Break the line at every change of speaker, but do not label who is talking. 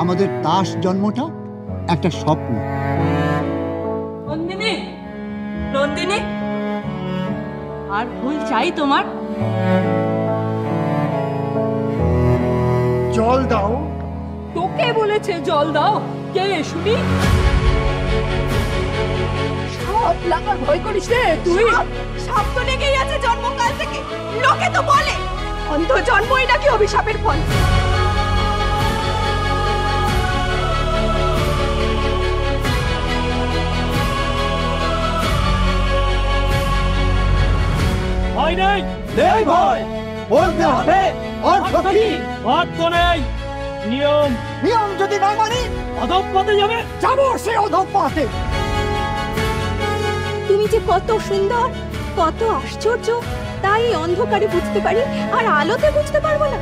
আমাদের দাস জন্মটা একটা স্বপ্ন।
নন্দিনী, নন্দিনী, আর ফুল চাই তোমার?
জল দাও।
তোকে বলেছে জল দাও? কে শুনি? সাপ লাগার ভয় করিস রে তুই? সাপ তো লেগেই আছে জন্মকাল থেকে, লোকে তো বলে অন্ধ জন্মই নাকি অভিশাপের ফল।
ভয় নেই,
নেই ভয়, বলতে হবে অর্থ কি?
অর্থ নেই, নিয়ম।
নিয়ম যদি না মানি
অধঃপথে যাবে।
যাবো সে অধঃপথে।
তুমি যে কত সুন্দর, কত আশ্চর্য, তাই অন্ধকারে বুঝতে পারি আর আলোতে বুঝতে পারবো না।